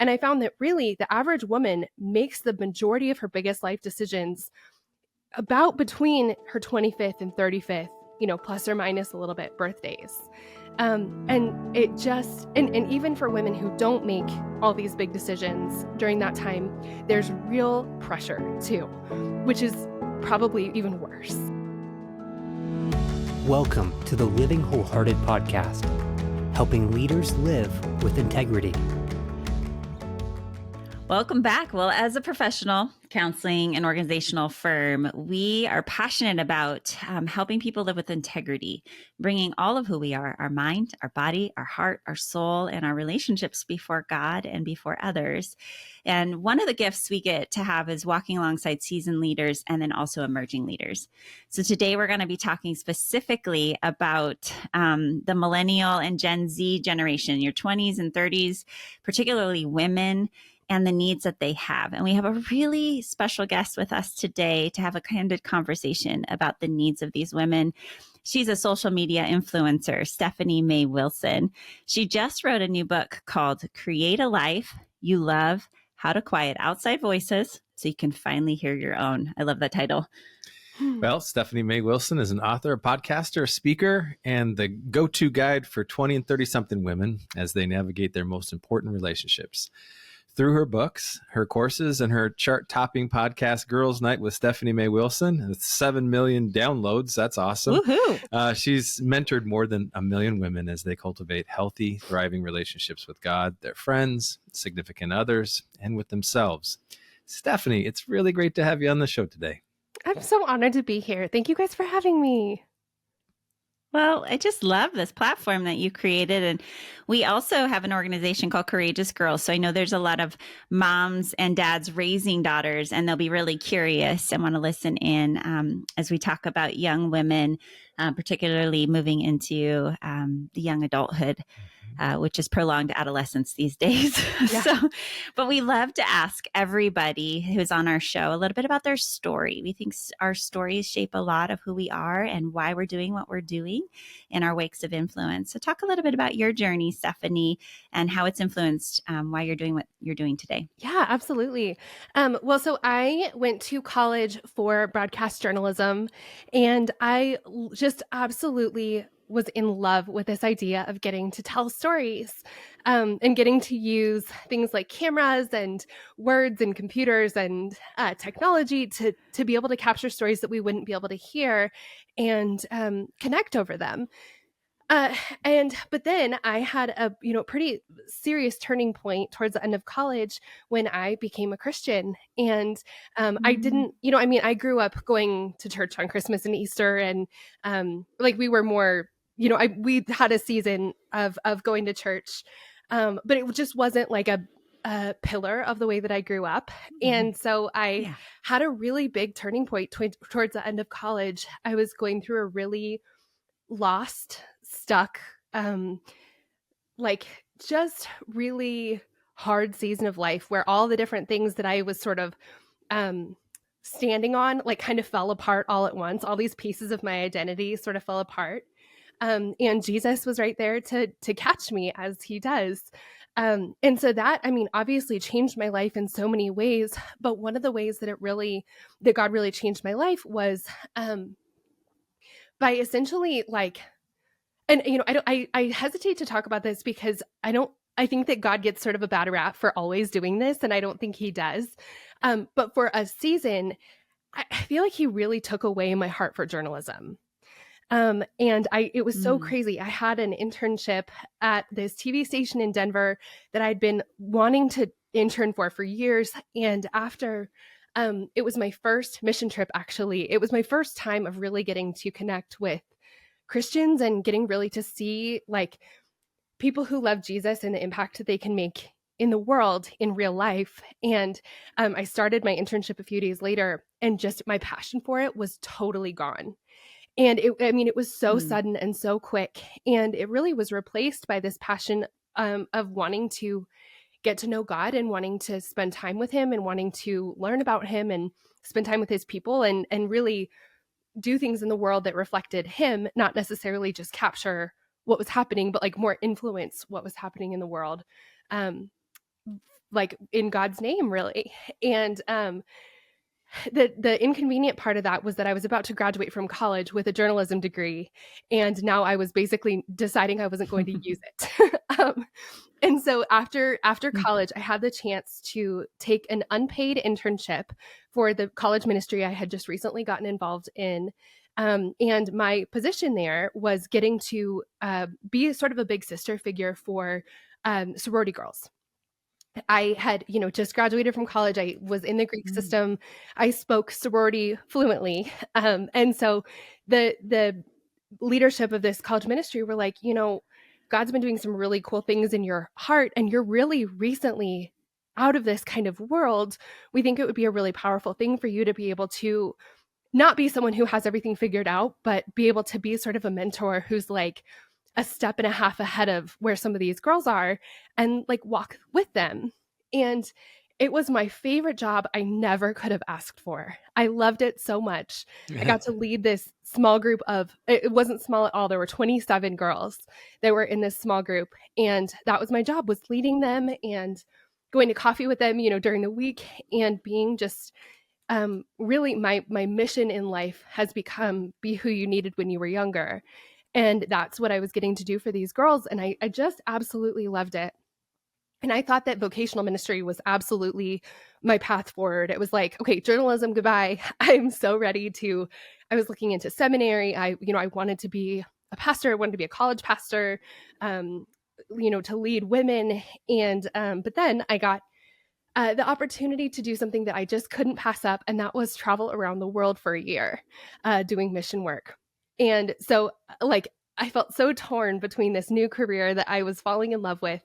And I found that really the average woman makes the majority of her biggest life decisions about between her 25th and 35th, plus or minus a little bit, birthdays. And it just, and even for women who don't make all these big decisions during that time, there's real pressure too, which is probably even worse. Welcome to the Living Wholehearted podcast, helping leaders live with integrity. Welcome back. Well, as a professional counseling and organizational firm, we are passionate about helping people live with integrity, bringing all of who we are, our mind, our body, our heart, our soul, and our relationships before God and before others. And one of the gifts we get to have is walking alongside seasoned leaders and then also emerging leaders. So today we're going to be talking specifically about the millennial and Gen Z generation, your 20s and 30s, particularly women, and the needs that they have. And we have a really special guest with us today to have a candid conversation about the needs of these women. She's a social media influencer, Stephanie May Wilson. She just wrote a new book called Create a Life You Love, How to Quiet Outside Voices So You Can Finally Hear Your Own. I love that title. Well, Stephanie May Wilson is an author, a podcaster, a speaker, and the go-to guide for 20 and 30-something women as they navigate their most important relationships. Through her books, her courses, and her chart-topping podcast, Girls Night with Stephanie May Wilson, with 7 million downloads. That's awesome. Woohoo! She's mentored more than 1 million women as they cultivate healthy, thriving relationships with God, their friends, significant others, and with themselves. Stephanie, it's really great to have you on the show today. I'm so honored to be here. Thank you guys for having me. Well, I just love this platform that you created. And we also have an organization called Courageous Girls. So I know there's a lot of moms and dads raising daughters, and they'll be really curious and want to listen in as we talk about young women, particularly moving into the young adulthood. Which is prolonged adolescence these days. Yeah. But we love to ask everybody who's on our show a little bit about their story. We think our stories shape a lot of who we are and why we're doing what we're doing in our wakes of influence. So talk a little bit about your journey, Stephanie, and how it's influenced why you're doing what you're doing today. Yeah, absolutely. So I went to college for broadcast journalism, and I just absolutely was in love with this idea of getting to tell stories and getting to use things like cameras and words and computers and technology to be able to capture stories that we wouldn't be able to hear and connect over them. But then I had a pretty serious turning point towards the end of college when I became a Christian. And I didn't, I grew up going to church on Christmas and Easter, and we were more, we had a season of going to church, but it just wasn't like a pillar of the way that I grew up. And so I had a really big turning point towards the end of college. I was going through a really lost, stuck, just really hard season of life where all the different things that I was sort of standing on kind of fell apart all at once. All these pieces of my identity sort of fell apart. And Jesus was right there to catch me, as he does. And so that, obviously changed my life in so many ways. But one of the ways that God really changed my life was by essentially I hesitate to talk about this because I think that God gets sort of a bad rap for always doing this, and I don't think he does. But for a season, I feel like he really took away my heart for journalism. It was so crazy. I had an internship at this TV station in Denver that I'd been wanting to intern for years. And after it was my first mission trip, actually, it was my first time of really getting to connect with Christians and getting really to see people who love Jesus and the impact that they can make in the world in real life. And I started my internship a few days later, and just my passion for it was totally gone. And it was so sudden and so quick. And it really was replaced by this passion of wanting to get to know God and wanting to spend time with him and wanting to learn about him and spend time with his people and really do things in the world that reflected him, not necessarily just capture what was happening, but more influence what was happening in the world. like in God's name, really. And the inconvenient part of that was that I was about to graduate from college with a journalism degree, and now I was basically deciding I wasn't going to use it. And so after college, I had the chance to take an unpaid internship for the college ministry I had just recently gotten involved in. And my position there was getting to be sort of a big sister figure for sorority girls. I had, just graduated from college. I was in the Greek system. I spoke sorority fluently. And so the leadership of this college ministry were like, God's been doing some really cool things in your heart, and you're really recently out of this kind of world. We think it would be a really powerful thing for you to be able to not be someone who has everything figured out, but be able to be sort of a mentor who's like a step and a half ahead of where some of these girls are, and like walk with them. And it was my favorite job I never could have asked for. I loved it so much. I got to lead this small group of, it wasn't small at all. There were 27 girls that were in this small group. And that was my job, was leading them and going to coffee with them, during the week, and being just really my mission in life has become be who you needed when you were younger. And that's what I was getting to do for these girls. And I just absolutely loved it. And I thought that vocational ministry was absolutely my path forward. It was like, okay, journalism, goodbye. I'm so ready I was looking into seminary. I wanted to be a pastor. I wanted to be a college pastor, to lead women. And, but then I got the opportunity to do something that I just couldn't pass up. And that was travel around the world for a year, doing mission work. And so I felt so torn between this new career that I was falling in love with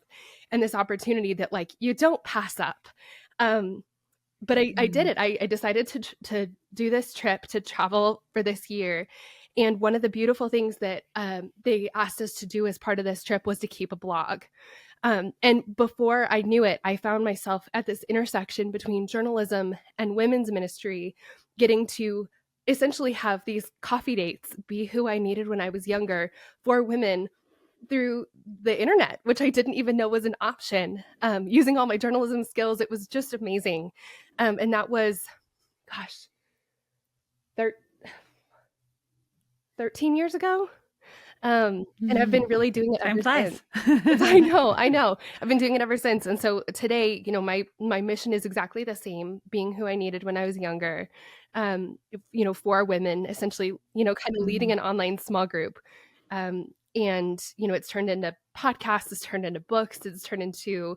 and this opportunity that you don't pass up. But I did it. I decided to do this trip, to travel for this year. And one of the beautiful things that they asked us to do as part of this trip was to keep a blog. And before I knew it, I found myself at this intersection between journalism and women's ministry, getting to essentially have these coffee dates be who I needed when I was younger for women through the internet, which I didn't even know was an option. Using all my journalism skills, it was just amazing. And that was, 13 years ago. And I've been really doing it ever since. I know. I've been doing it ever since. And so today, my mission is exactly the same, being who I needed when I was younger, for women, essentially, kind of leading an online small group. And, it's turned into podcasts, it's turned into books, it's turned into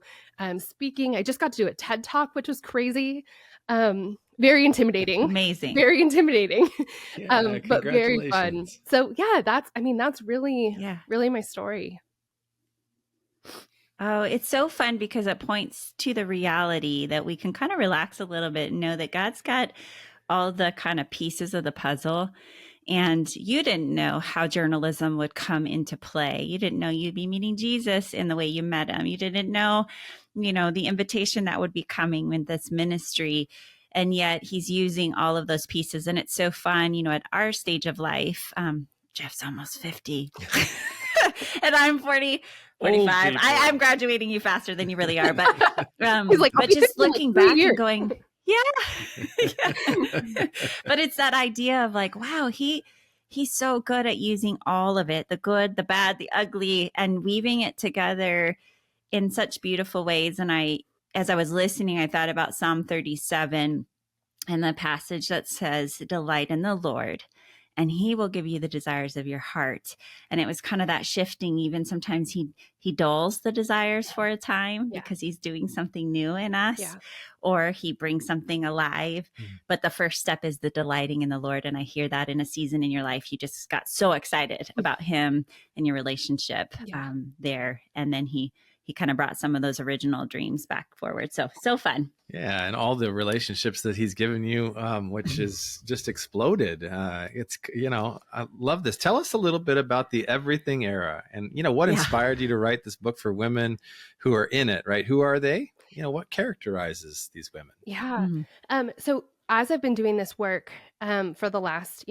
speaking. I just got to do a TED Talk, which was crazy. Very intimidating. Amazing. Very intimidating. Yeah, but very fun. So yeah, that's really my story. Oh, it's so fun because it points to the reality that we can kind of relax a little bit and know that God's got all the kind of pieces of the puzzle. And you didn't know how journalism would come into play. You didn't know you'd be meeting Jesus in the way you met him. You didn't know, the invitation that would be coming with this ministry. And yet he's using all of those pieces. And it's so fun, at our stage of life. Jeff's almost 50 and I'm 45. I'm graduating you faster than you really are. But, but just looking back and going, yeah. But it's that idea of wow, he's so good at using all of it, the good, the bad, the ugly, and weaving it together in such beautiful ways. And as I was listening, I thought about Psalm 37 and the passage that says, delight in the Lord, and he will give you the desires of your heart. And it was kind of that shifting. Even sometimes he dulls the desires for a time because he's doing something new in us, or he brings something alive. But the first step is the delighting in the Lord. And I hear that in a season in your life, you just got so excited about him and your relationship there. And then he kind of brought some of those original dreams back forward. So fun. Yeah. And all the relationships that he's given you, which is just exploded. It's, I love this. Tell us a little bit about the everything era and, what inspired you to write this book for women who are in it, right? Who are they? What characterizes these women? Yeah. So as I've been doing this work for the last,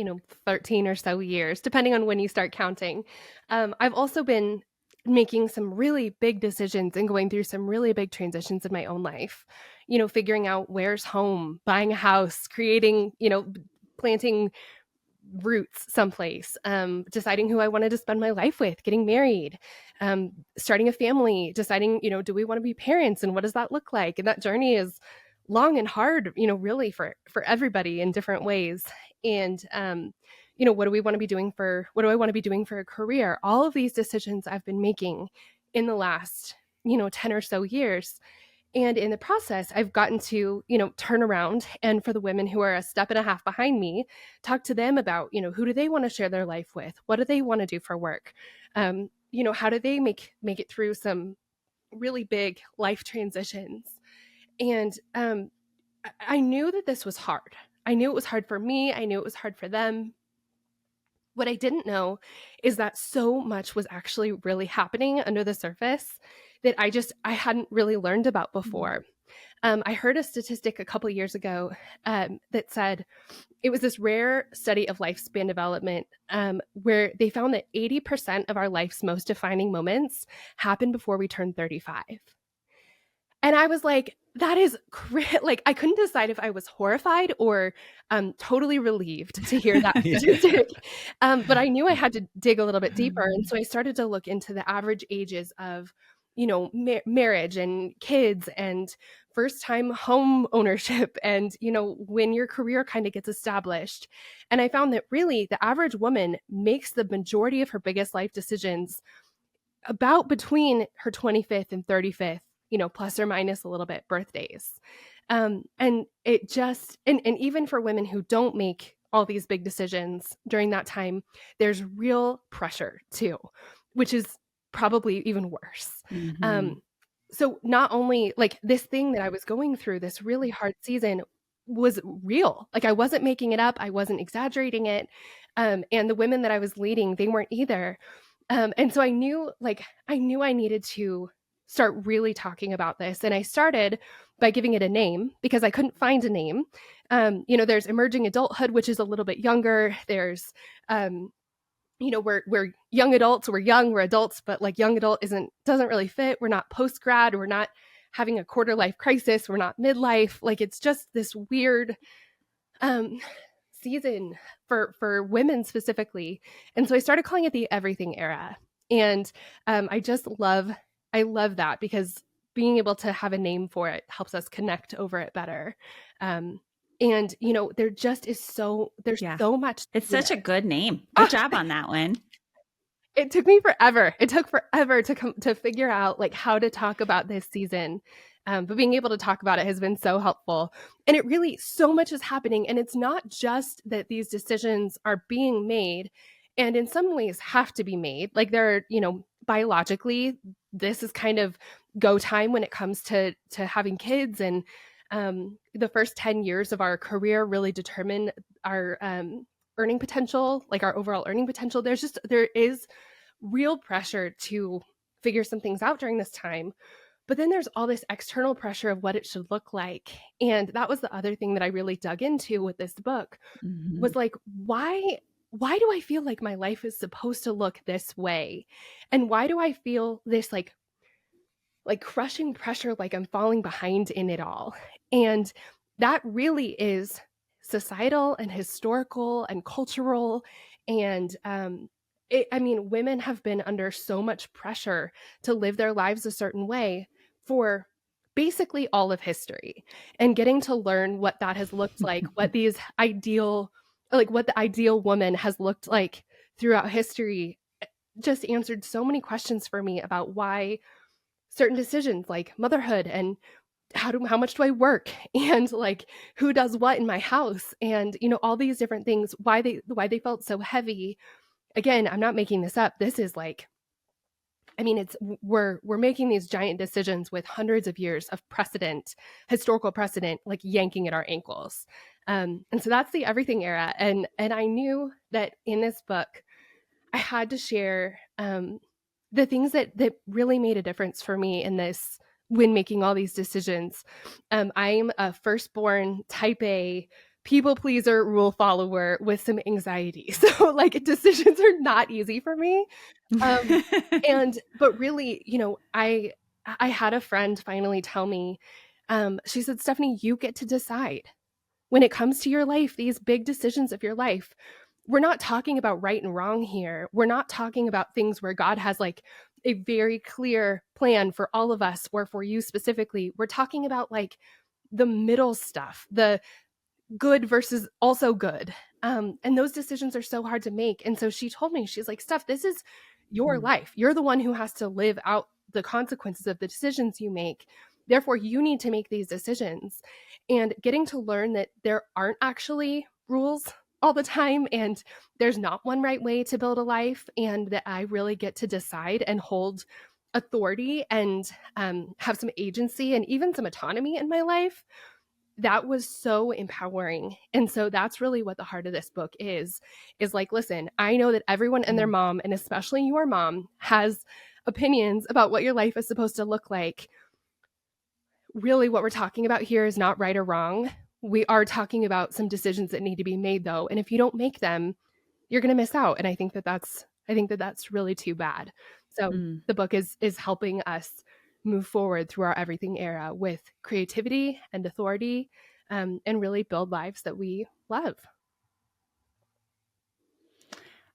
13 or so years, depending on when you start counting, I've also been making some really big decisions and going through some really big transitions in my own life, figuring out where's home, buying a house, creating, planting roots someplace, deciding who I wanted to spend my life with, getting married, starting a family, deciding, do we want to be parents and what does that look like? And that journey is long and hard, really for everybody in different ways. And, what do I want to be doing for a career? All of these decisions I've been making in the last, 10 or so years. And in the process, I've gotten to, turn around and for the women who are a step and a half behind me, talk to them about, who do they want to share their life with? What do they want to do for work? How do they make it through some really big life transitions? And I knew that this was hard. I knew it was hard for me. I knew it was hard for them. What I didn't know is that so much was actually really happening under the surface that I hadn't really learned about before. I heard a statistic a couple of years ago that said it was this rare study of lifespan development where they found that 80% of our life's most defining moments happen before we turn 35. And I was like, that is like, I couldn't decide if I was horrified or totally relieved to hear that statistic. But I knew I had to dig a little bit deeper. And so I started to look into the average ages of, marriage and kids and first time home ownership and, when your career kind of gets established. And I found that really the average woman makes the majority of her biggest life decisions about between her 25th and 35th, plus or minus a little bit birthdays. And it just, and even for women who don't make all these big decisions during that time, there's real pressure too, which is probably even worse. So not only like this thing that I was going through, this really hard season was real. Like I wasn't making it up. I wasn't exaggerating it. And the women that I was leading, they weren't either. And so I knew I needed to start really talking about this. And I started by giving it a name because I couldn't find a name. There's emerging adulthood, which is a little bit younger. There's, we're young adults, we're adults, but like young adult doesn't really fit. We're not post-grad. We're not having a quarter life crisis. We're not midlife. Like it's just this weird, season for women specifically. And so I started calling it the everything era. And I love that because being able to have a name for it helps us connect over it better. And there just is so much. It's such a good name. Good job on that one. It took me forever. It took forever to figure out like how to talk about this season. But being able to talk about it has been so helpful. And it really, so much is happening. And it's not just that these decisions are being made and in some ways have to be made. Like they're, biologically, this is kind of go time when it comes to having kids. And the first 10 years of our career really determine our earning potential, like our overall earning potential. There is real pressure to figure some things out during this time. But then there's all this external pressure of what it should look like. And that was the other thing that I really dug into with this book was like, why do I feel like my life is supposed to look this way? And why do I feel this like crushing pressure, like I'm falling behind in it all? And that really is societal and historical and cultural. And women have been under so much pressure to live their lives a certain way for basically all of history, and getting to learn what that has looked like, what the ideal woman has looked like throughout history, just answered so many questions for me about why certain decisions like motherhood and how much do I work and like who does what in my house and all these different things, why they felt so heavy. Again, I'm not making this up. This is like, we're making these giant decisions with hundreds of years of historical precedent, like yanking at our ankles. And so that's the everything era. And I knew that in this book, I had to share the things that really made a difference for me in this when making all these decisions. I'm a firstborn type A people pleaser, rule follower with some anxiety. So like decisions are not easy for me. Um, but really, I had a friend finally tell me, she said, Stephanie, you get to decide when it comes to your life, these big decisions of your life. We're not talking about right and wrong here. We're not talking about things where God has like a very clear plan for all of us or for you specifically. We're talking about like the middle stuff, the good versus also good. And those decisions are so hard to make. And so she told me, she's like, Steph, this is your life. You're the one who has to live out the consequences of the decisions you make. Therefore, you need to make these decisions. And getting to learn that there aren't actually rules all the time, and there's not one right way to build a life, and that I really get to decide and hold authority and have some agency and even some autonomy in my life. That was so empowering. And so that's really what the heart of this book is like, listen, I know that everyone and their mom, and especially your mom, has opinions about what your life is supposed to look like. Really, what we're talking about here is not right or wrong. We are talking about some decisions that need to be made, though. And if you don't make them, you're going to miss out. And I think that that's really too bad. So the book is helping us move forward through our everything era with creativity and authority, and really build lives that we love.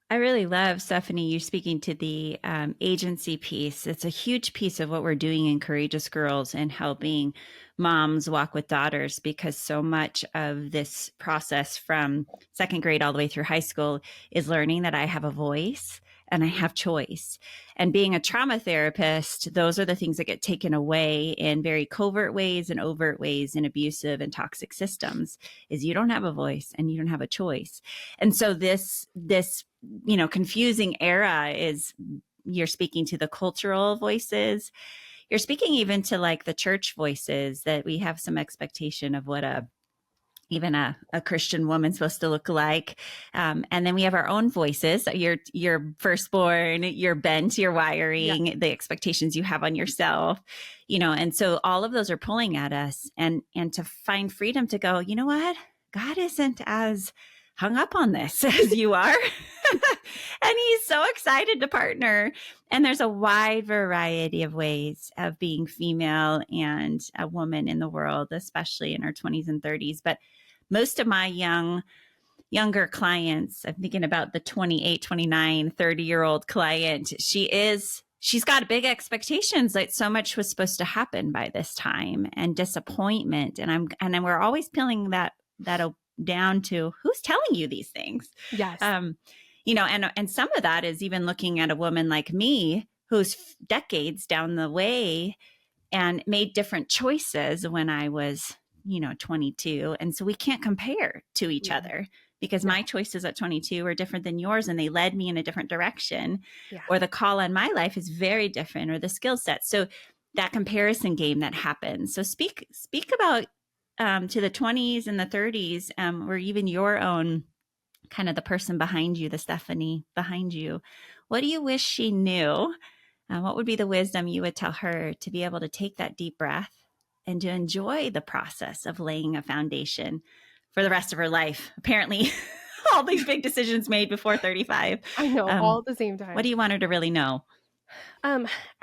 I really love, Stephanie, you speaking to the agency piece. It's a huge piece of what we're doing in Courageous Girls and helping moms walk with daughters, because so much of this process from second grade all the way through high school is learning that I have a voice and I have choice. And being a trauma therapist, those are the things that get taken away in very covert ways and overt ways in abusive and toxic systems, is you don't have a voice and you don't have a choice. And so this confusing era is, you're speaking to the cultural voices. You're speaking even to like the church voices, that we have some expectation of what even a Christian woman's supposed to look like. And then we have our own voices, your firstborn, your bent, your wiring, the expectations you have on yourself, and so all of those are pulling at us, and to find freedom to go, you know what? God isn't as hung up on this as you are. And he's so excited to partner. And there's a wide variety of ways of being female and a woman in the world, especially in our 20s and 30s. But most of my younger clients, I'm thinking about the 28, 29, 30-year-old client, she's got big expectations. Like so much was supposed to happen by this time, and disappointment. And we're always peeling that down to who's telling you these things. Yes. And some of that is even looking at a woman like me, who's decades down the way and made different choices when I was, 22. And so we can't compare to each other, because my choices at 22 are different than yours, and they led me in a different direction, or the call on my life is very different, or the skill set. So that comparison game that happens. So speak about to the 20s and the 30s, or even your own, kind of the person behind you, the Stephanie behind you. What do you wish she knew? What would be the wisdom you would tell her to be able to take that deep breath and to enjoy the process of laying a foundation for the rest of her life? Apparently, all these big decisions made before 35. I know, all at the same time. What do you want her to really know? I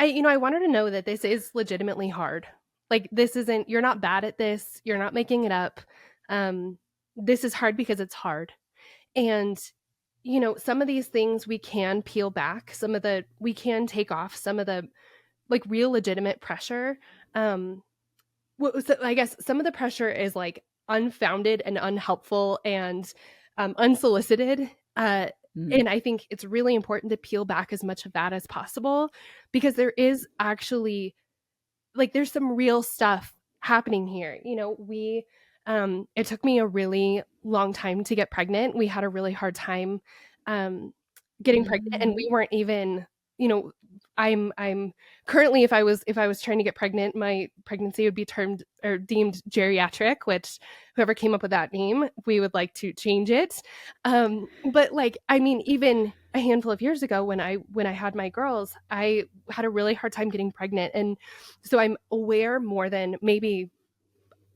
want her to know that this is legitimately hard. Like, this isn't, you're not bad at this. You're not making it up. This is hard because it's hard. And, some of these things we can peel back. We can take off some of the like real legitimate pressure. So I guess some of the pressure is like unfounded and unhelpful and unsolicited. And I think it's really important to peel back as much of that as possible, because there is actually there's some real stuff happening here. It took me a really long time to get pregnant. We had a really hard time getting pregnant, and we weren't even, I'm currently, if I was trying to get pregnant, my pregnancy would be termed or deemed geriatric, which whoever came up with that name, we would like to change it. But even a handful of years ago when I had my girls, I had a really hard time getting pregnant. And so I'm aware more than maybe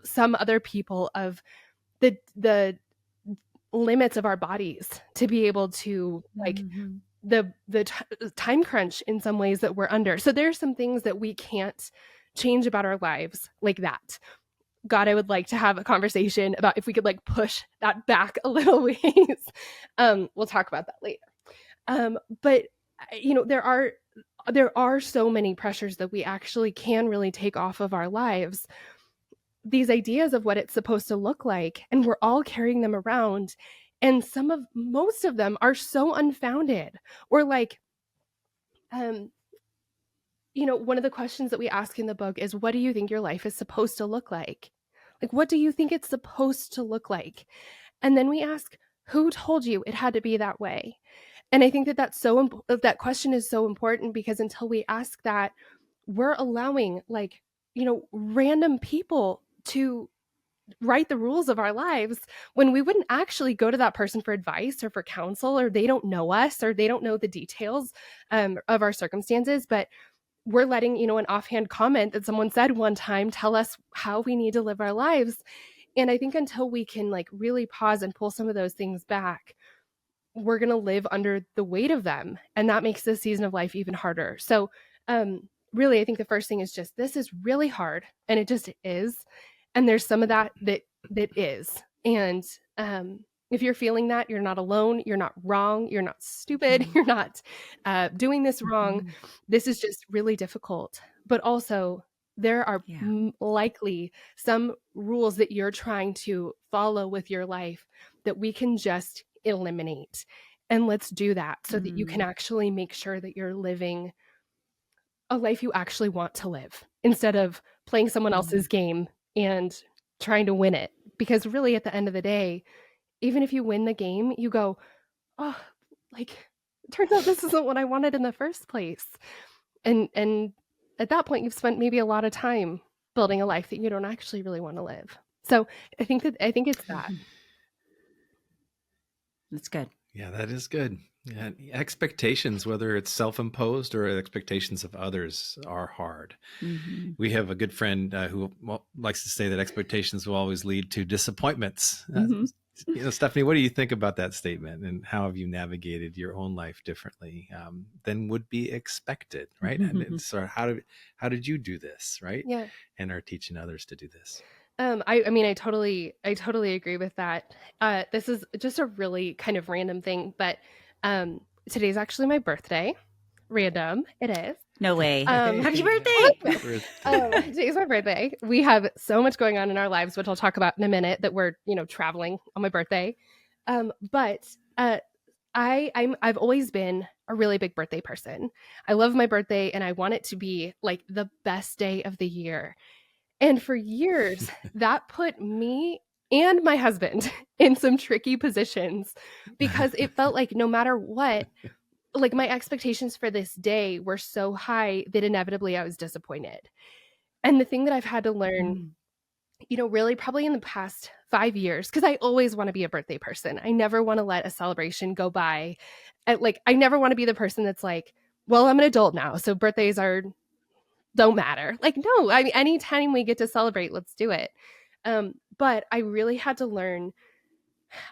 some other people of the limits of our bodies to be able to like Mhm. the time crunch in some ways that we're under. So there's some things that we can't change about our lives like that. God, I would like to have a conversation about if we could like push that back a little ways. We'll talk about that later. But you know, there are so many pressures that we actually can really take off of our lives. These ideas of what it's supposed to look like, and we're all carrying them around. And most of them are so unfounded. Or like, um, you know, one of the questions that we ask in the book is, what do you think your life is supposed to look like? Like, what do you think it's supposed to look like? And then we ask, who told you it had to be that way? And I think that that question is so important, because until we ask that, we're allowing like, you know, random people to write the rules of our lives when we wouldn't actually go to that person for advice or for counsel, or they don't know us, or they don't know the details of our circumstances. But we're letting, you know, an offhand comment that someone said one time tell us how we need to live our lives. And I think until we can like really pause and pull some of those things back, we're going to live under the weight of them. And that makes this season of life even harder. So, really, I think the first thing is just, this is really hard, and it just is. And there's some of that is. And if you're feeling that, you're not alone. You're not wrong. You're not stupid. Mhm. You're not doing this wrong. Mhm. This is just really difficult. But also, there are Yeah. likely some rules that you're trying to follow with your life that we can just eliminate. And let's do that so that you can Mm. actually make sure that you're living a life you actually want to live, instead of playing someone Mm. else's game and trying to win it. Because really, at the end of the day, even if you win the game, you go, oh, like, it turns out this isn't what I wanted in the first place. And at that point, you've spent maybe a lot of time building a life that you don't actually really want to live. So I think it's that. That's good. Yeah, that is good. Yeah, expectations, whether it's self-imposed or expectations of others, are hard. Mhm. We have a good friend who likes to say that expectations will always lead to disappointments. Mhm. You know, Stephanie, what do you think about that statement, and how have you navigated your own life differently than would be expected, right? And so, how did you do this, right? Yeah. And are teaching others to do this. I mean, I totally agree with that. This is just a really kind of random thing, but today's actually my birthday. Random, it is. No way. Happy Thank birthday. you. Birthday. Today's my birthday. We have so much going on in our lives, which I'll talk about in a minute, that we're, you know, traveling on my birthday. But I've always been a really big birthday person. I love my birthday, and I want it to be like the best day of the year. And for years, that put me and my husband in some tricky positions, because it felt like no matter what, like my expectations for this day were so high that inevitably I was disappointed. And the thing that I've had to learn, Mm. you know, really probably in the past 5 years, because I always want to be a birthday person. I never want to let a celebration go by. I never want to be the person that's like, well, I'm an adult now, so birthdays don't matter. Like, no, I mean, anytime we get to celebrate, let's do it. But I really had to learn,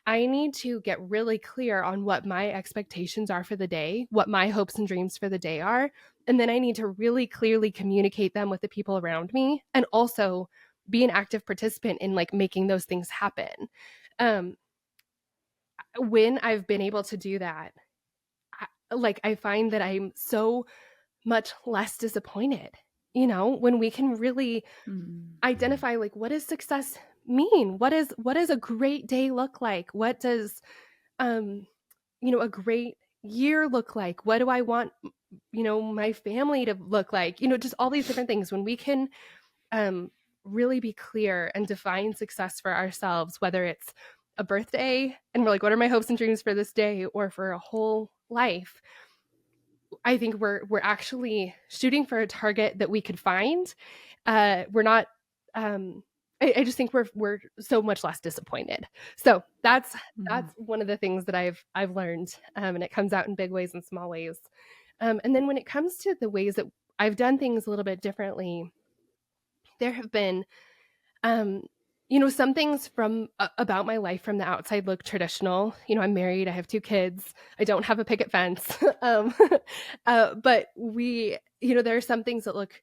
I need to get really clear on what my expectations are for the day, what my hopes and dreams for the day are. And then I need to really clearly communicate them with the people around me, and also be an active participant in like making those things happen. Um, when I've been able to do that, I find that I'm so much less disappointed. You know, when we can really Mm. identify like, what does success mean? What does a great day look like? What does um you know, a great year look like? What do I want, you know, my family to look like? You know, just all these different things. When we can um really be clear and define success for ourselves, whether it's a birthday and we're like, what are my hopes and dreams for this day, or for a whole life, I think we're actually shooting for a target that we could find. We're not. I just think we're so much less disappointed. So that's Mhm. one of the things that I've learned, and it comes out in big ways and small ways. And then when it comes to the ways that I've done things a little bit differently, there have been um, some things from about my life from the outside look traditional. I'm married, I have 2 kids, I don't have a picket fence. But there are some things that look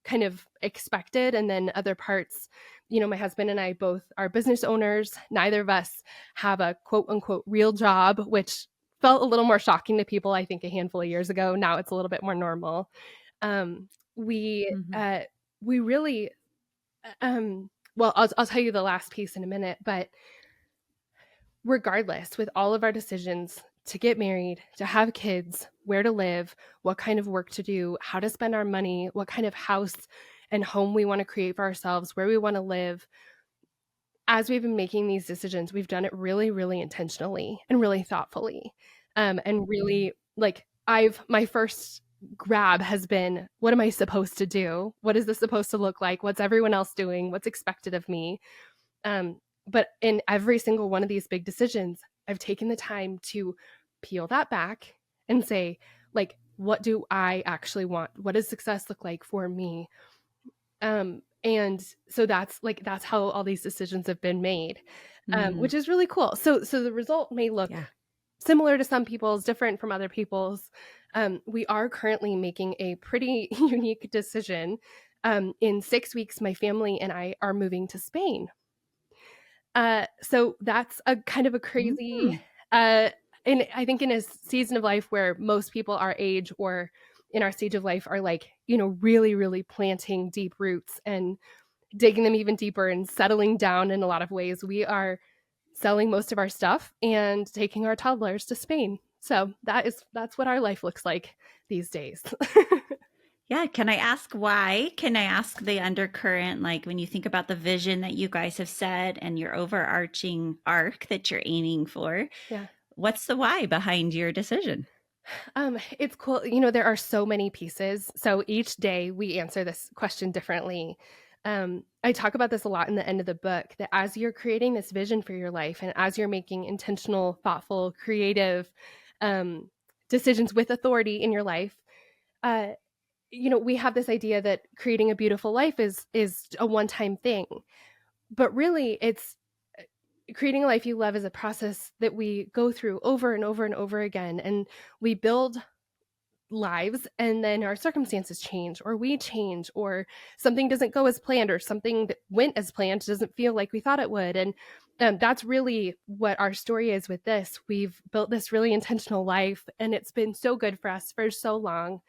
kind of expected, and then other parts, my husband and I both are business owners. Neither of us have a quote unquote real job, which felt a little more shocking to people, I think, a handful of years ago. Now it's a little bit more normal. Um, we Mhm. uh, we really well, I'll tell you the last piece in a minute, but regardless, with all of our decisions to get married, to have kids, where to live, what kind of work to do, how to spend our money, what kind of house and home we want to create for ourselves, where we want to live, as we've been making these decisions, we've done it really, really intentionally and really thoughtfully. And really, like, my first grab has been, what am I supposed to do? What is this supposed to look like? What's everyone else doing? What's expected of me? But in every single one of these big decisions, I've taken the time to peel that back and say, like, what do I actually want? What does success look like for me? And so that's how all these decisions have been made, Mm. which is really cool. So the result may look Yeah. similar to some people's, different from other people's. We are currently making a pretty unique decision. In 6 weeks, my family and I are moving to Spain. So that's a kind of a crazy, Mm. uh, and I think in a season of life where most people our age or in our stage of life are like, really, really planting deep roots and digging them even deeper and settling down in a lot of ways, we are selling most of our stuff and taking our toddlers to Spain. So that's what our life looks like these days. Yeah. Can I ask why? Can I ask the undercurrent, like when you think about the vision that you guys have set and your overarching arc that you're aiming for, Yeah. what's the why behind your decision? It's cool. There are so many pieces. So each day we answer this question differently. I talk about this a lot in the end of the book, that as you're creating this vision for your life and as you're making intentional, thoughtful, creative um, decisions with authority in your life, uh, we have this idea that creating a beautiful life is a one-time thing, but really it's creating a life you love is a process that we go through over and over and over again, and we build lives, and then our circumstances change or we change or something doesn't go as planned or something that went as planned doesn't feel like we thought it would. And that's really what our story is with this. We've built this really intentional life and it's been so good for us for so long.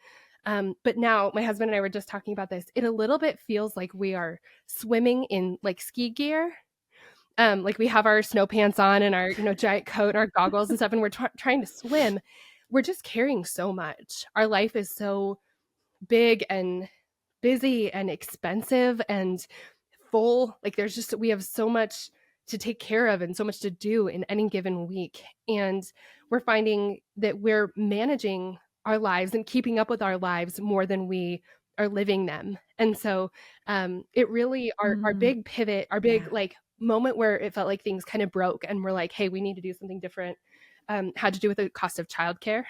But now my husband and I were just talking about this, it a little bit feels like we are swimming in like ski gear. Like we have our snow pants on and our giant coat, our goggles and stuff, and we're trying to swim. We're just carrying so much. Our life is so big and busy and expensive and full. Like we have so much to take care of and so much to do in any given week. And we're finding that we're managing our lives and keeping up with our lives more than we are living them. And so it really, our Mm. big pivot, our Yeah. big like moment where it felt like things kind of broke and we're like, hey, we need to do something different, had to do with the cost of childcare,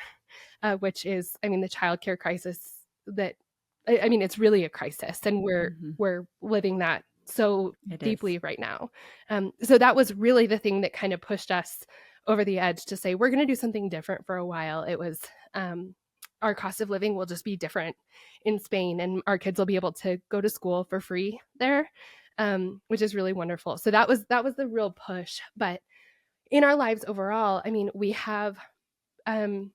which is, I mean, the childcare crisis that, I mean, it's really a crisis, and Mhm. we're living that so It is. deeply right now. So that was really the thing that kind of pushed us over the edge to say we're going to do something different for a while. It was our cost of living will just be different in Spain, and our kids will be able to go to school for free there, which is really wonderful. So that was the real push. But in our lives overall, I mean, um,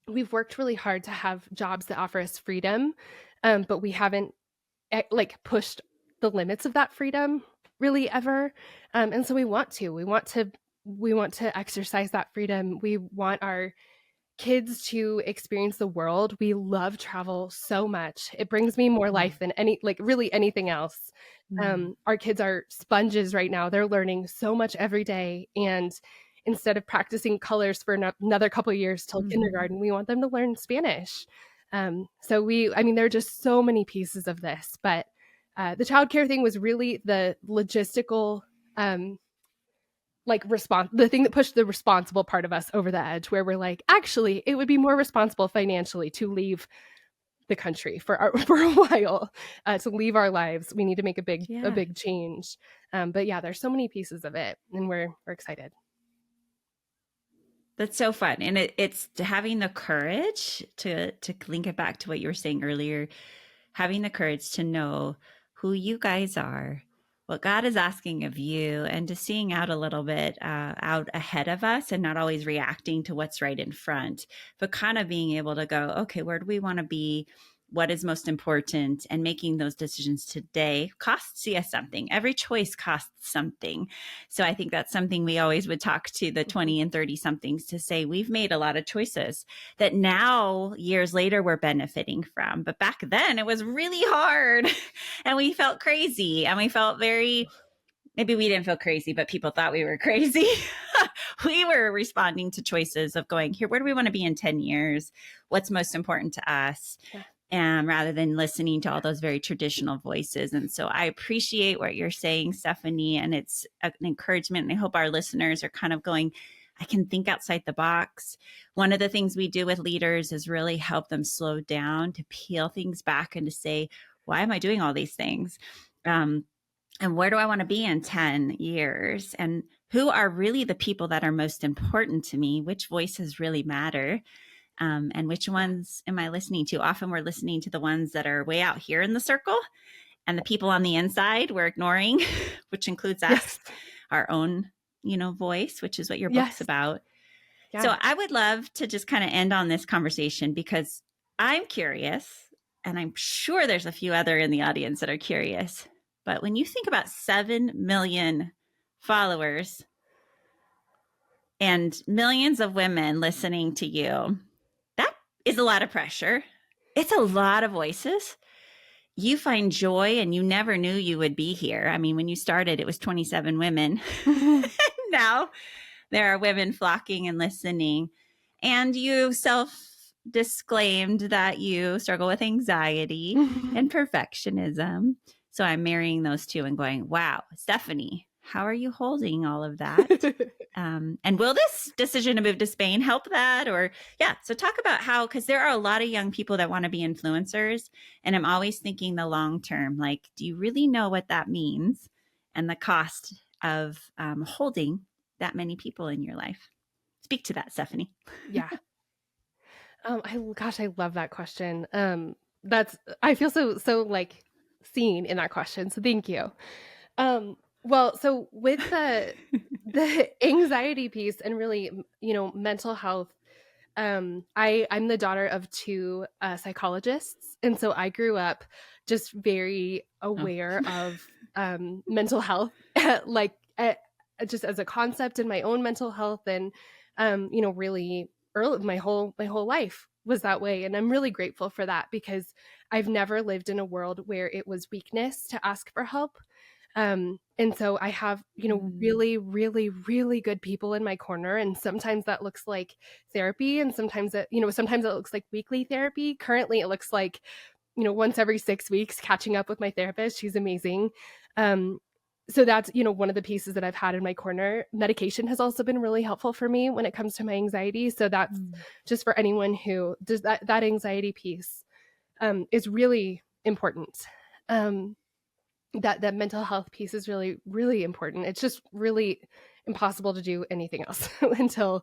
we've worked really hard to have jobs that offer us freedom, but we haven't like pushed the limits of that freedom really ever. And so we want to exercise that freedom. We want our kids to experience the world. We love travel so much. It brings me more Mm. life than really anything else. Mm. Our kids are sponges right now. They're learning so much every day. And instead of practicing colors for another couple years till Mhm. kindergarten, we want them to learn Spanish. I mean, there are just so many pieces of this, but the childcare thing was really the logistical, um, the thing that pushed the responsible part of us over the edge, where we're like, actually, it would be more responsible financially to leave the country for a while, to leave our lives. We need to make a Yeah. big change. But yeah, there's so many pieces of it, and we're excited. That's so fun. And it's having the courage to link it back to what you were saying earlier, having the courage to know who you guys are, what God is asking of you, and to seeing out a little bit out ahead of us and not always reacting to what's right in front, but kind of being able to go, okay, where do we want to be? What is most important? And making those decisions today costs you something. Every choice costs something. So I think that's something we always would talk to the 20 and 30 somethings to say, we've made a lot of choices that now years later we're benefiting from. But back then it was really hard and we felt crazy and we felt maybe we didn't feel crazy, but people thought we were crazy. We were responding to choices of going, here, where do we want to be in 10 years? What's most important to us? Yeah. And rather than listening to all those very traditional voices. And so I appreciate what you're saying, Stephanie, and it's an encouragement. And I hope our listeners are kind of going, I can think outside the box. One of the things we do with leaders is really help them slow down, to peel things back and to say, why am I doing all these things? And where do I want to be in 10 years? And who are really the people that are most important to me? Which voices really matter? And which ones am I listening to? Often we're listening to the ones that are way out here in the circle, and the people on the inside we're ignoring, which includes us, Yes. our own, voice, which is what your book's about. Yeah. So I would love to just kind of end on this conversation because I'm curious, and I'm sure there's a few other in the audience that are curious. But when you think about 7 million followers and millions of women listening to you, that is a lot of pressure. It's a lot of voices. You find joy, and you never knew you would be here. I mean, when you started, it was 27 women. Now there are women flocking and listening. And you self-disclaimed that you struggle with anxiety and perfectionism. So I'm marrying those two and going, wow, Stephanie, how are you holding all of that? And will this decision to move to Spain help that? So talk about how, because there are a lot of young people that want to be influencers. And I'm always thinking the long term, like, do you really know what that means? And the cost of holding that many people in your life. Speak to that, Stephanie. Yeah. I love that question. I feel so like seen in that question. So thank you. Well, so with the anxiety piece and really, mental health, I'm the daughter of two psychologists. And so I grew up just very aware of mental health, just as a concept in my own mental health. And, really early, my whole life was that way. And I'm really grateful for that, because I've never lived in a world where it was weakness to ask for help. And so I have, really, really, really good people in my corner. And sometimes that looks like therapy. And sometimes it looks like weekly therapy. Currently it looks like, once every 6 weeks, catching up with my therapist. She's amazing. So that's, one of the pieces that I've had in my corner. Medication has also been really helpful for me when it comes to my anxiety. So that's just for anyone who does that anxiety piece, is really important. That mental health piece is really, really important. It's just really impossible to do anything else until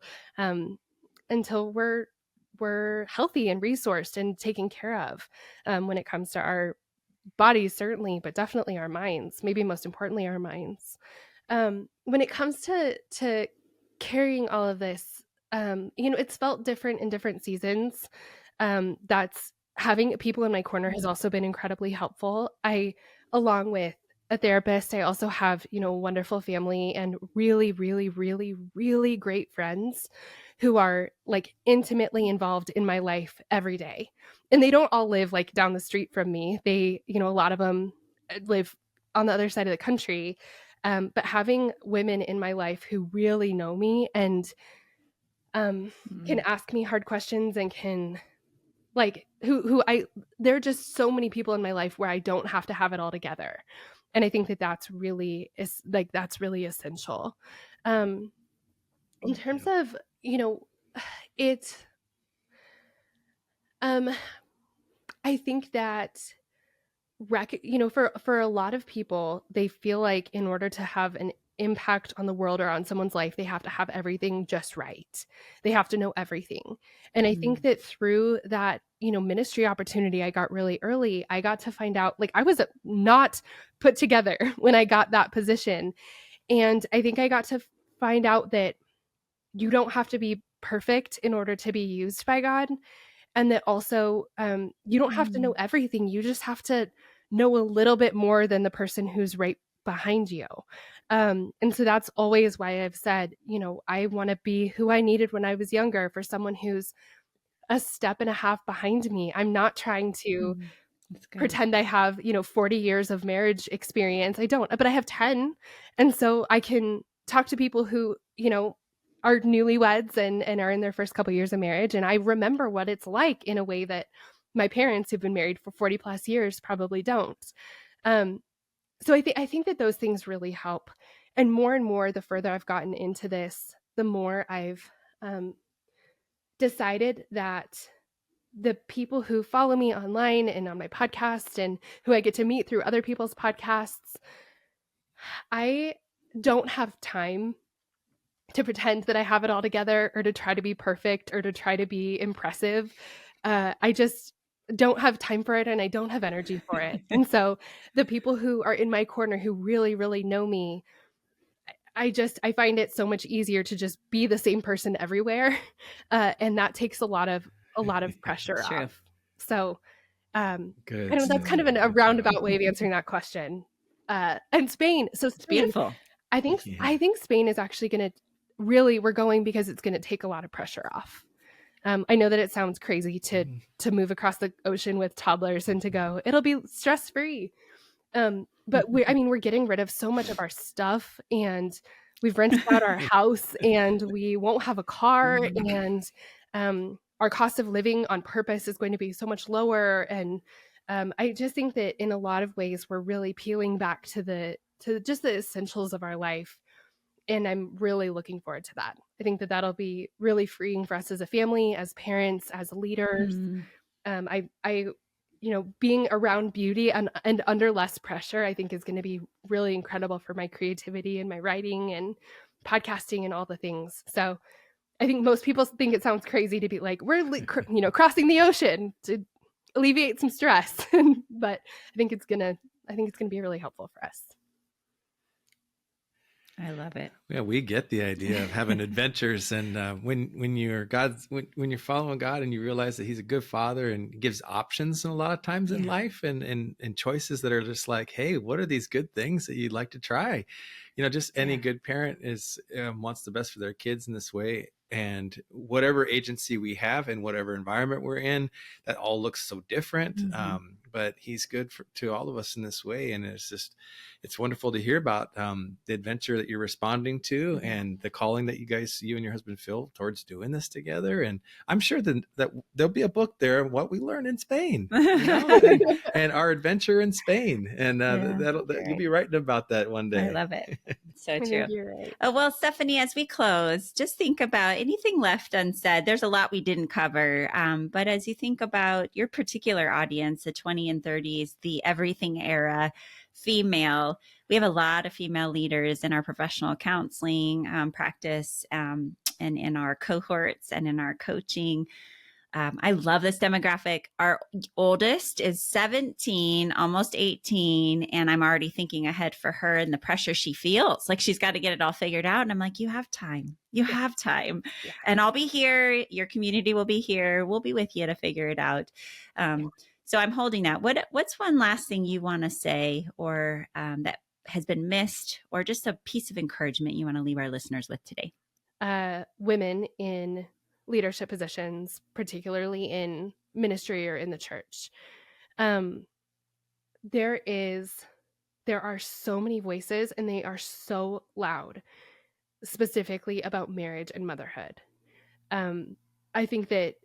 we're healthy and resourced and taken care of, when it comes to our bodies, certainly, but definitely our minds, maybe most importantly, our minds. When it comes to carrying all of this, it's felt different in different seasons. That's having people in my corner has also been incredibly helpful. Along with a therapist, I also have, a wonderful family and really, really, really, really great friends who are like intimately involved in my life every day. And they don't all live like down the street from me. They, a lot of them live on the other side of the country. But having women in my life who really know me and can ask me hard questions and can there are just so many people in my life where I don't have to have it all together. And I think that's really essential. In terms of, I think that for a lot of people, they feel like in order to have an impact on the world or on someone's life, they have to have everything just right. They have to know everything. And I think that through that, ministry opportunity I got really early, I got to find out, like, I was not put together when I got that position. And I think I got to find out that you don't have to be perfect in order to be used by God. And that also, you don't have to know everything. You just have to know a little bit more than the person who's right behind you. And so that's always why I've said, I want to be who I needed when I was younger for someone who's a step and a half behind me. I'm not trying to pretend I have, 40 years of marriage experience. I don't, but I have 10. And so I can talk to people who, are newlyweds and are in their first couple years of marriage. And I remember what it's like in a way that my parents who've been married for 40 plus years probably don't. So I think that those things really help. And more, the further I've gotten into this, the more I've decided that the people who follow me online and on my podcast and who I get to meet through other people's podcasts, I don't have time to pretend that I have it all together or to try to be perfect or to try to be impressive. I just don't have time for it and I don't have energy for it. And so the people who are in my corner who really, really know me, I find it so much easier to just be the same person everywhere. And that takes a lot of pressure off. So Good. I know that's kind of a roundabout way of answering that question. And Spain. So It's beautiful. I think Spain is actually going to we're going because it's going to take a lot of pressure off. I know that it sounds crazy to move across the ocean with toddlers and to go, it'll be stress free. But we're getting rid of so much of our stuff and we've rented out our house and we won't have a car and our cost of living on purpose is going to be so much lower. And I just think that in a lot of ways, we're really peeling back to just the essentials of our life. And I'm really looking forward to that. I think that that'll be really freeing for us as a family, as parents, as leaders. Being around beauty and under less pressure, I think is going to be really incredible for my creativity and my writing and podcasting and all the things. So I think most people think it sounds crazy to be like, we're, crossing the ocean to alleviate some stress. But I think it's going to be really helpful for us. I love it. Yeah, we get the idea of having adventures, and when you're following God and you realize that He's a good Father and gives options, and a lot of times in life, and choices that are just like, hey, what are these good things that you'd like to try? Just any good parent wants the best for their kids in this way. And whatever agency we have and whatever environment we're in, that all looks so different. But He's good to all of us in this way. And it's wonderful to hear about the adventure that you're responding to and the calling that you and your husband feel towards doing this together. And I'm sure that there'll be a book there, What We Learned in Spain, and our adventure in Spain. And you'll be writing about that one day. I love it. So true. You're right. Well, Stephanie, as we close, just think about anything left unsaid. There's a lot we didn't cover. But as you think about your particular audience, the 20 and 30s, the everything era, female, we have a lot of female leaders in our professional counseling practice and in our cohorts and in our coaching. I love this demographic. Our oldest is 17, almost 18, and I'm already thinking ahead for her and the pressure she feels. Like she's got to get it all figured out. And I'm like, you have time. You have time. Yeah. And I'll be here. Your community will be here. We'll be with you to figure it out. So I'm holding that. What's one last thing you want to say or that has been missed, or just a piece of encouragement you want to leave our listeners with today? Women in leadership positions, particularly in ministry or in the church. There are so many voices and they are so loud, specifically about marriage and motherhood. I think that,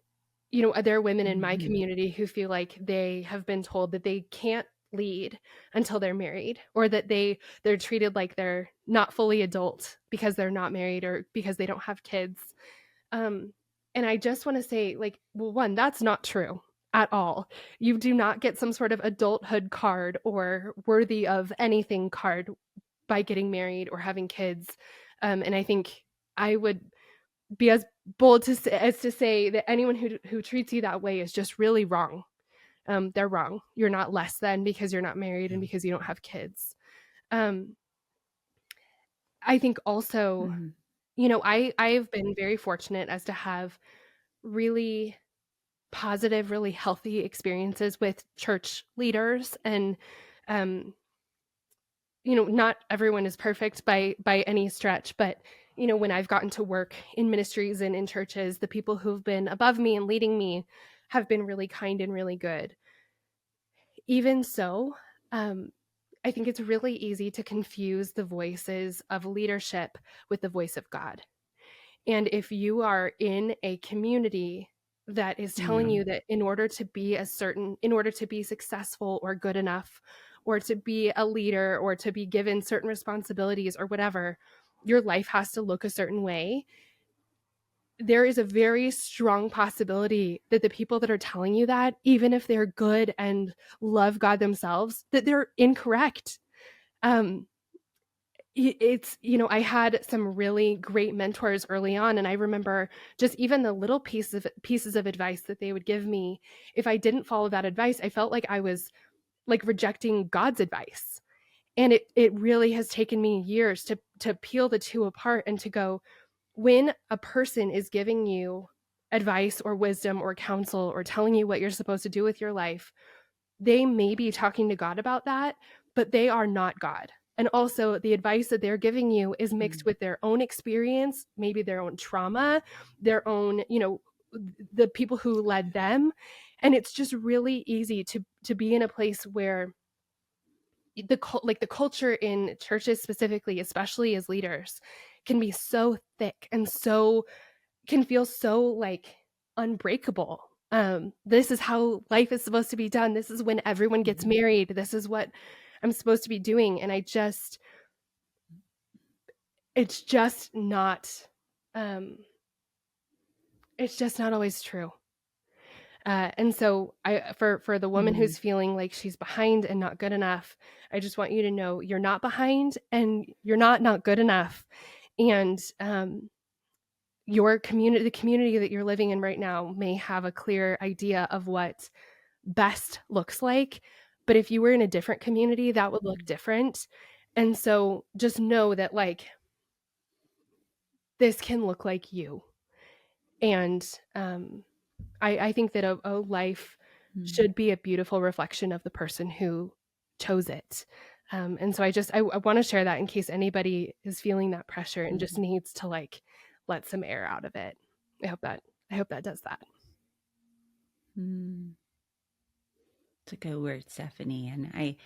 there are women in my community who feel like they have been told that they can't lead until they're married, or that they're treated like they're not fully adult because they're not married or because they don't have kids. And I just want to say, like, well, one, that's not true. at all. You do not get some sort of adulthood card or worthy of anything card by getting married or having kids. And I think I would be as bold as to say that anyone who treats you that way is just really wrong. They're wrong. You're not less than because you're not married and because you don't have kids. Um, I think also, Mhm. I've been very fortunate as to have really positive, really healthy experiences with church leaders. And not everyone is perfect by any stretch, but when I've gotten to work in ministries and in churches, the people who've been above me and leading me have been really kind and really good. Even so, I think it's really easy to confuse the voices of leadership with the voice of God. And if you are in a community that is telling Yeah. you that in order to be successful or good enough, or to be a leader, or to be given certain responsibilities or whatever, your life has to look a certain way, there is a very strong possibility that the people that are telling you that, even if they're good and love God themselves, that they're incorrect. Um, I had some really great mentors early on, and I remember just even the little pieces of advice that they would give me. If I didn't follow that advice, I felt like I was like rejecting God's advice. And it really has taken me years to peel the two apart and to go, when a person is giving you advice or wisdom or counsel or telling you what you're supposed to do with your life, they may be talking to God about that, but they are not God. And also, the advice that they're giving you is mixed with their own experience, maybe their own trauma, their own, the people who led them. And it's just really easy to be in a place where the culture in churches specifically, especially as leaders, can be so thick and so can feel so like unbreakable. This is how life is supposed to be done. This is when everyone gets married. This is what I'm supposed to be doing. And it's just not, um, it's just not always true. And so for the woman Mhm. who's feeling like she's behind and not good enough, I just want you to know you're not behind and you're not good enough. And, the community that you're living in right now may have a clear idea of what best looks like. But if you were in a different community, that would look different. And so just know that like this can look like you. And I think that a life Mhm. should be a beautiful reflection of the person who chose it. And so I want to share that in case anybody is feeling that pressure and just needs to like let some air out of it. I hope that does that. Mm. It's a good word, Stephanie. And I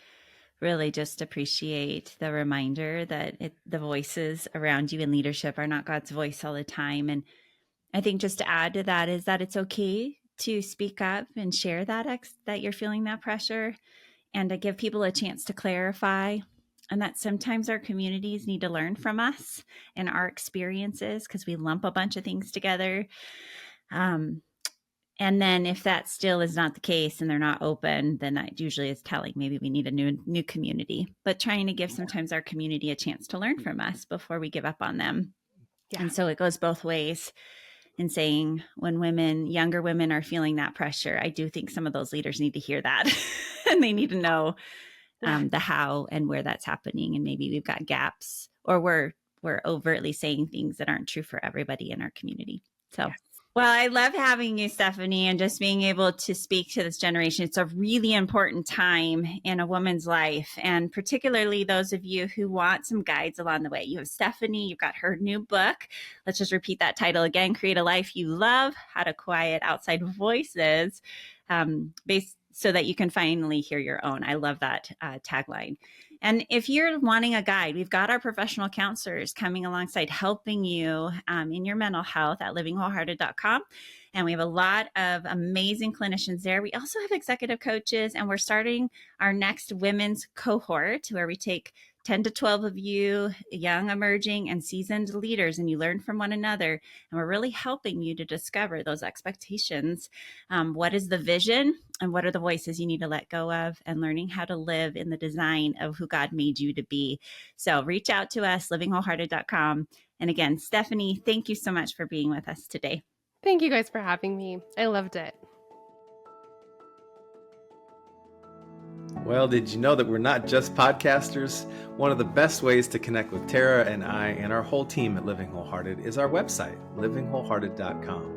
really just appreciate the reminder that the voices around you in leadership are not God's voice all the time. And I think just to add to that is that it's okay to speak up and share that you're feeling that pressure, and to give people a chance to clarify. And that sometimes our communities need to learn from us and our experiences because we lump a bunch of things together. Um, and then if that still is not the case and they're not open, then that usually is telling maybe we need a new community. But trying to give sometimes our community a chance to learn from us before we give up on them. Yeah. And so it goes both ways in saying when younger women are feeling that pressure, I do think some of those leaders need to hear that and they need to know Yeah. the how and where that's happening. And maybe we've got gaps, or we're overtly saying things that aren't true for everybody in our community. So, Yes. well, I love having you, Stephanie, and just being able to speak to this generation. It's a really important time in a woman's life, and particularly those of you who want some guides along the way. You have Stephanie, you've got her new book. Let's just repeat that title again: Create a Life You Love, How to Quiet Outside Voices, so that you can finally hear your own. I love that tagline. And if you're wanting a guide, we've got our professional counselors coming alongside helping you in your mental health at livingwholehearted.com. And we have a lot of amazing clinicians there. We also have executive coaches, and we're starting our next women's cohort where we take 10 to 12 of you, young, emerging, and seasoned leaders, and you learn from one another. And we're really helping you to discover those expectations. What is the vision and what are the voices you need to let go of, and learning how to live in the design of who God made you to be. So reach out to us, livingwholehearted.com. And again, Stephanie, thank you so much for being with us today. Thank you guys for having me. I loved it. Well, did you know that we're not just podcasters? One of the best ways to connect with Tara and I and our whole team at Living Wholehearted is our website, livingwholehearted.com.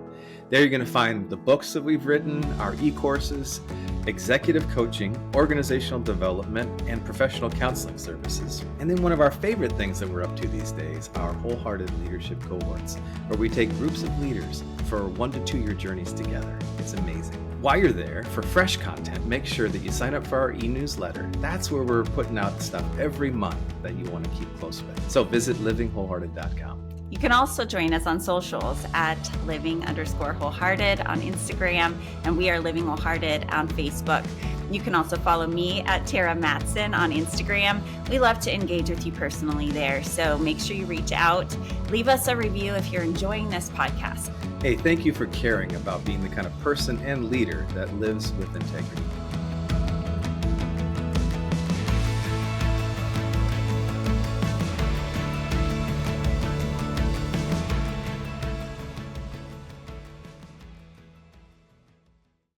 There you're going to find the books that we've written, our e-courses, executive coaching, organizational development, and professional counseling services. And then one of our favorite things that we're up to these days, our Wholehearted Leadership Cohorts, where we take groups of leaders for 1 to 2 year journeys together. It's amazing. While you're there, for fresh content, make sure that you sign up for our e-newsletter. That's where we're putting out stuff every month that you want to keep close with. So visit livingwholehearted.com. You can also join us on socials at living_wholehearted on Instagram, and we are Living Wholehearted on Facebook. You can also follow me at Tara Matson on Instagram. We love to engage with you personally there, so make sure you reach out. Leave us a review if you're enjoying this podcast. Hey, thank you for caring about being the kind of person and leader that lives with integrity.